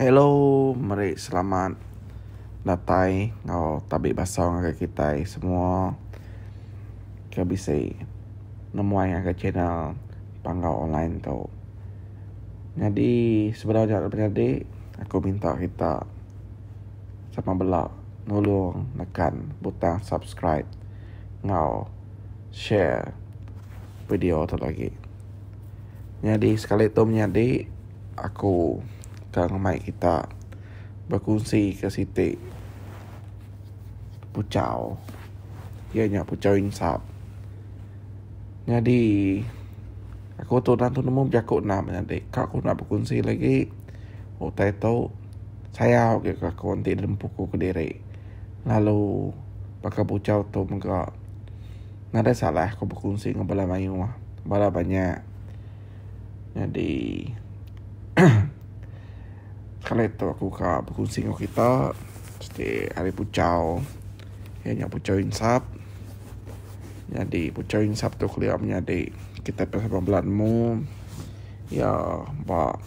Hello, mari selamat datang ngau tabi basong ke kita semua ke bisa nemuai ke channel panggau online tu. Jadi sebenarnya menjadi aku minta kita sama belak nulung nekan butang subscribe ngau share video tu lagi. Jadi sekali tu menjadi aku kang mai kita berkongsi ke Siti Pucau. Ianya Pucau Insap. Jadi aku tu nanti nemu jakut nam jadi kak aku nak berkongsi lagi. Utai tu saya ke aku nanti dempuku ke diri. Lalu pakai Pucau tu maka nada salah aku berkongsi ngabala mayu mah. Bala banyak. Jadi kali itu aku ka berkongsi dengan kita mesti hari Pucau. Ianya Pucau Insap. Jadi Pucau Insap tu kuliah menjadi kita bersama belanmu. Ya, bah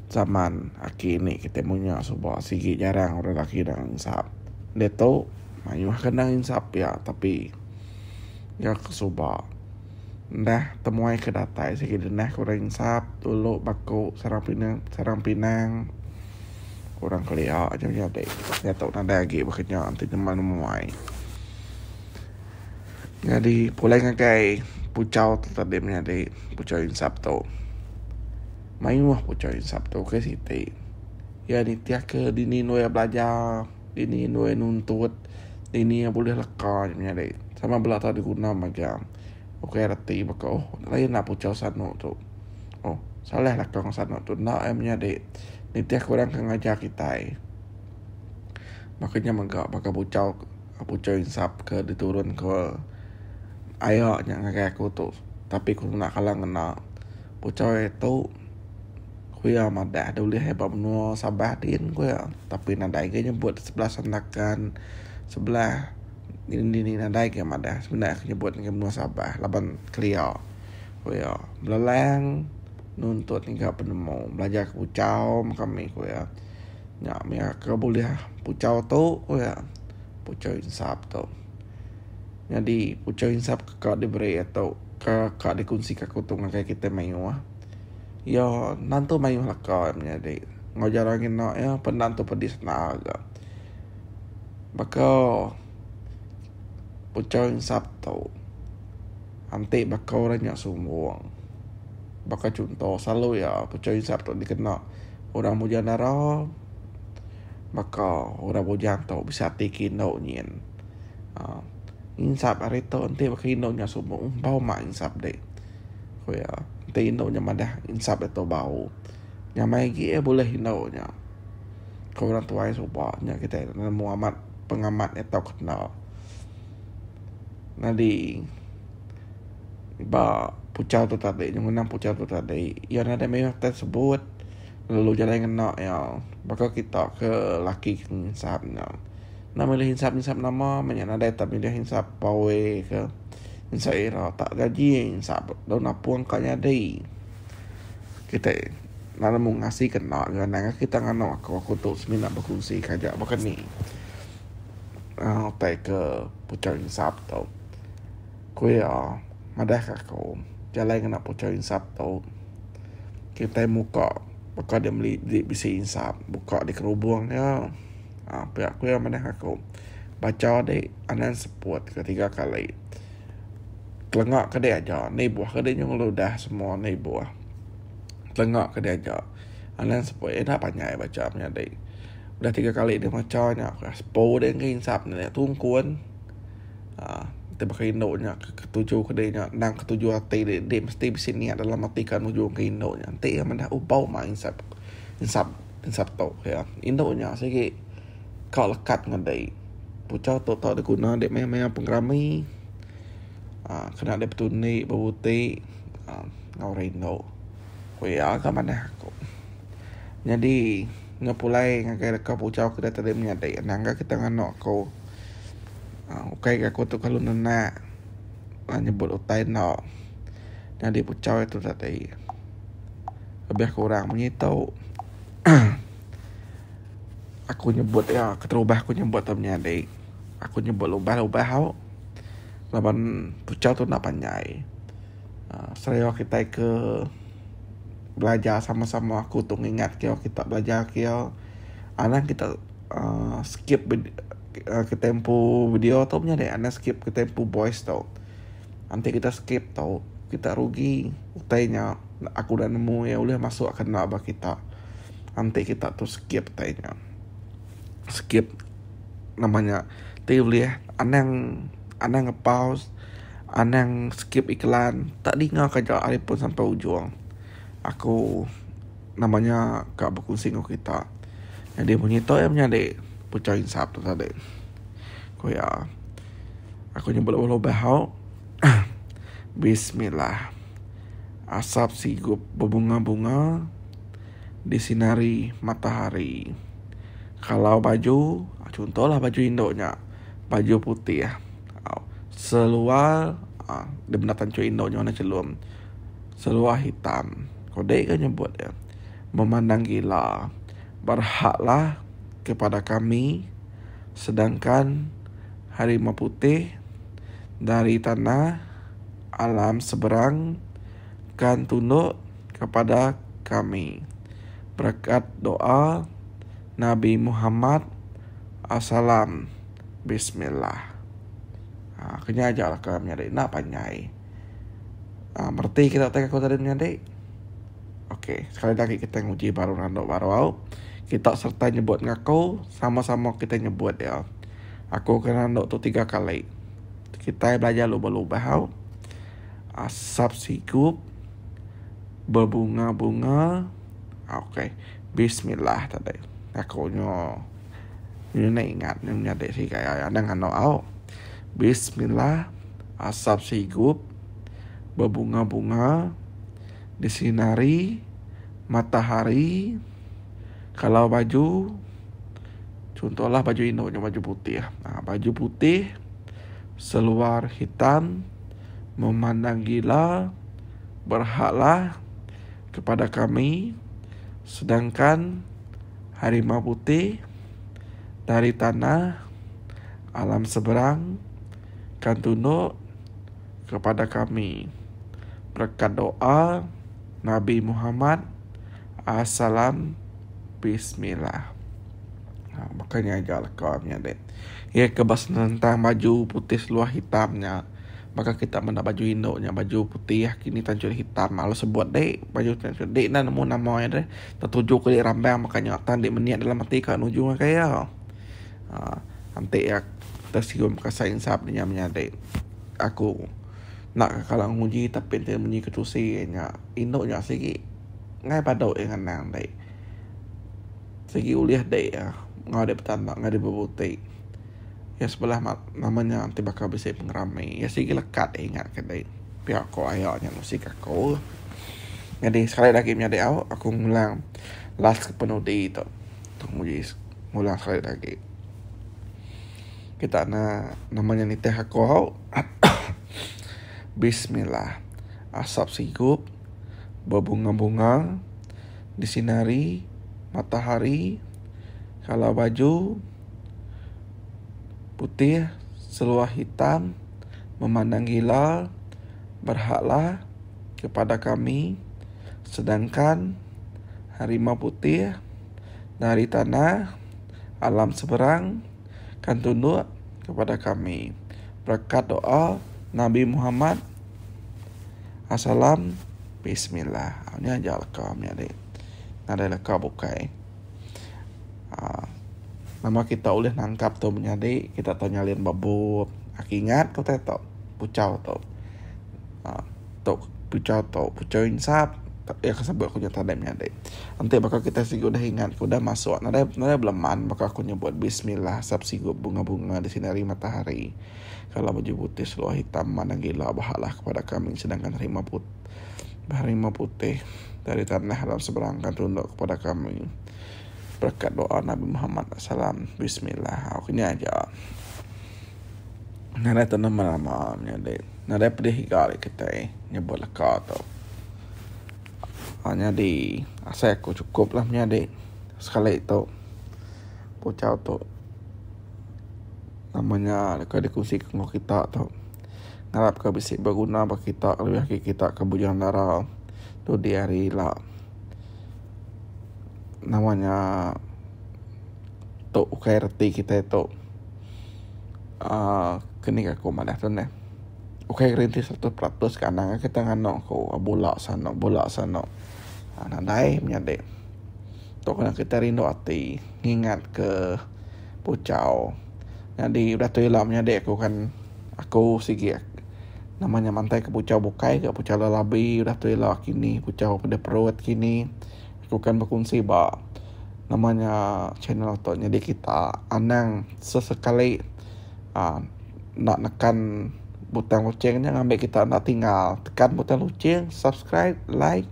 zaman akhir ni kita punya sebuah sigi jarang orang lelaki dengan insap. Dia tu mayu kena insap ya, tapi ya kesuba. Dah temuai ke datai sigi denah kurang insap dulu baku sarang pinang kurang kuliah aja jadi. Dia tu nada lagi bekerja nanti teman memuai. Jadi pulai ngakai Pucau tu tadi menjadi Pucau Insap tu. Mayu Pucau Insap tu ke Siti. Ya ni tiap ke dini nuai belajar, dini nuai nuntut, dini boleh leka menjadi. Sama belah tadi guna magang. Okey reti baka oh lain nak Pucau sano tu. Oh salah lah kang sano tu nak menjadi. Ni tiap kurang kang ngajar kita. Makanya mangga baka Pucau Insap ke diturun ke ayo yang kayak aku tu. Tapi aku nak kalah kena Pucau itu kuya madah dulu hebat menua Sabah din kuya. Tapi nadai ke nyebut sebelah sandakan sebelah ini nadai ke madah. Sebenarnya aku nyebut ke menua Sabah laban clear kuya. Belalang nuntut hingga penemu belajar ke Pucau kami kuya. Ya mereka boleh Pucau tu kuya. Pucau Insap tu. Jadi Pucau Insap kak diberi atau kak dikunci kak kutung kayak kita mayu ah. Ya nanti mayu lah kak menjadi ngajarangin nak ya penantu pedis naga. Baka Pucau Insap tu. Nanti baka orangnya sumbuang. Baka contoh selalu ya Pucau Insap tu dikenal orang mujan darah. Baka orang mujan tu bisa tikin no nyen. Insap hari tu nanti pakai indoknya semua bau mak insap deh. Kuya nanti indoknya madah insap itu bau. Yang lagi boleh indoknya. Kau orang tua sebabnya kita nemu amat pengamat itu kenal. Nanti ba Pucau tu tadi yang menang Pucau tu tadi. Ya ada memang tersebut lalu jalan kena ya. Bakal kita ke laki insapnya. Nama dia insap nama banyak ada tapi dia insap pawe ke insap era tak gaji insap daun apuang kanya dei kita nana mau ngasih kena dengan kita ngano aku tu semina berkongsi kaja bahkan ni tai ke Pucau Insap tu kuya madah aku jalan kena Pucau Insap tu kita muka buka dia beli bisa insap buka di kerubung ya. Pihak aku yang mana aku baca deh anan support ketiga kali telengak ke dia aja ni buah ke dia yang ludah semua ni buah telengak ke dia aja anan support dah banyak baca punya deh udah 3 kali dia macanya aku expo dia ke insap ni tungkuan kita pakai indoknya ketujuh ke dia nang ketujuh hati dia mesti bisa niat dalam matikan ujung ke indoknya nanti yang mana ubau mah insap tu ya indoknya sikit kau lekat dengan dia. Pucau tu tak ada guna dia main-main penggerami. Kena dia petuni berbuti. Ngau rino. Kuya ke mana aku. Jadi ngapulai ngakai dekat Pucau kita tadi menyadai. Nangga kita nganok aku. Okay aku tu kalau nak nyebut utai nak. Jadi Pucau itu tadi lebih kurang menyitau aku nyebut ya keterubah aku nyebut temennya dek. Aku nyebut lubah hau. Laban pucau tu nak panjai. Seraya kita ke belajar sama-sama aku tu ingat kio kita belajar kio. Anak kita skip ke tempo video tu punya dek. Anak skip ke tempo voice tu. Nanti kita skip tau. Kita rugi. Utainya aku dah nemu ya boleh masuk akan nabah kita. Nanti kita tu skip tanya. Skip namanya. Tapi boleh anang nge-pause. Anang skip iklan. Tak dengar kerja hari pun sampai ujung. Aku namanya kak berkongsi dengan kita. Jadi bunyi tu yang menjadi pucau insap tu tadi. Koya. Aku nyebut lo bahau. Bismillah. Asap sigup berbunga-bunga disinari matahari. Kalau baju, contohlah baju Indonya, baju putih ya. Seluar, dia benatan cuy Indonya mana celum. Seluar hitam. Kode kan nyebut ya. Memandang gila. Berhaklah kepada kami, sedangkan harimau putih dari tanah alam seberang kan tunduk kepada kami. Berkat doa Nabi Muhammad Assalam. Bismillah. Kena ajar lah kami adik. Nak panjai. Berarti kita tengok aku tadi ni adik. Okey. Sekali lagi kita nguji baru randok baru. Kita serta nyebut ngaku. Sama-sama kita nyebut ya. Aku kena randok tu 3 kali. Kita belajar lubah-lubah. Asap sigup berbunga-bunga. Okey. Bismillah tadi. Aku ni ingat ni adik si kayak ada ngano. Bismillah. Asap sigup berbunga-bunga disinari matahari. Kalau baju, contohlah baju Indonya baju putih. Baju putih, seluar hitam, memandang gila, berhaklah kepada kami, sedangkan harimau putih dari tanah alam seberang kan tunduk kepada kami. Berkat doa Nabi Muhammad Assalam. Bismillah. Makanya ajar kawannya dek. Ya kebas tentang baju putih seluar hitamnya. Maka kita mana baju Indonya baju putih kini tancur hitam. Kalau sebut dek baju tancur dek na nemu namanya dek. Tertuju ke dek rambang makanya tan dek meniat dalam hati kan ujung kayak. Nanti ya tersium kasih insap dia menyadek. Aku nak kalau nguji tapi dia menyi ketusinya Indonya sikit. Ngai padau dengan nang dek. Segi uliah dek ya. Ngau dek petanda ngau dek berbutik. Ya sebelah namanya nanti bakal bisa pengeramai. Ya segi lekat ingat ke dek. Pihak ko ayahnya musik aku. Jadi sekali lagi menyadek aku ngulang last penuh di itu. Tunggu ngulang sekali lagi. Kita namanya niteh aku. Bismillah. Asap sigup berbunga-bunga disinari matahari. Kalau baju putih seluar hitam memandang gila, berhaklah kepada kami, sedangkan harimau putih dari tanah alam seberang kan tunduk kepada kami. Berkat doa Nabi Muhammad Assalam. Bismillah. Ini aja kami adik. Ada leka bukai. Nama kita boleh nangkap tu menjadi kita tanya lian babu. Aku ingat tu tak pucau tu. Tu pucau insap. Ya kesebut aku nyata ada menjadi. Nanti bakal kita sih udah ingat, udah masuk. Nada beleman bakal aku nyebut Bismillah. Asap sigup bunga-bunga disinari matahari. Kalau baju putih seluar hitam mana gila bahalah kepada kami, sedangkan harimau putih dari tanah alam seberang kan tunduk kepada kami. Berkat doa Nabi Muhammad SAW. Bismillah. Aku ni aja. Nada tanam malamnya deh. Nada pedih kali kita nyebut leka tu. Hanya di asa aku cukup lah punya dek. Sekali itu Pucau tu namanya kalau dikongsi dengan kita tu ngarap ke bisa berguna bagi kita, lebih lagi kita kebujuan darah tu di hari lah namanya tu ukai reti kita itu kini aku madah tu ne ukai rinti 100% kadang kita nganok ko bola sana nadai menyade tu kena kita rindu hati ingat ke Pucau. Jadi udah tu lah menyade aku sigi namanya mantai ke Pucau Bukai ke Pucau Lalabi udah tu lah kini Pucau pada perut kini aku kan berkongsi namanya channel tu. Jadi kita anang sesekali nak nekan butang locengnya ngambil kita nak tinggal tekan butang loceng, subscribe, like,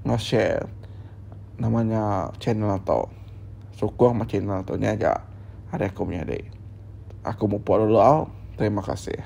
nge-share namanya channel tu. Sokong sama channel tu nya aja. Ada aku punya dek. Aku mau pulang dulu. Terima kasih.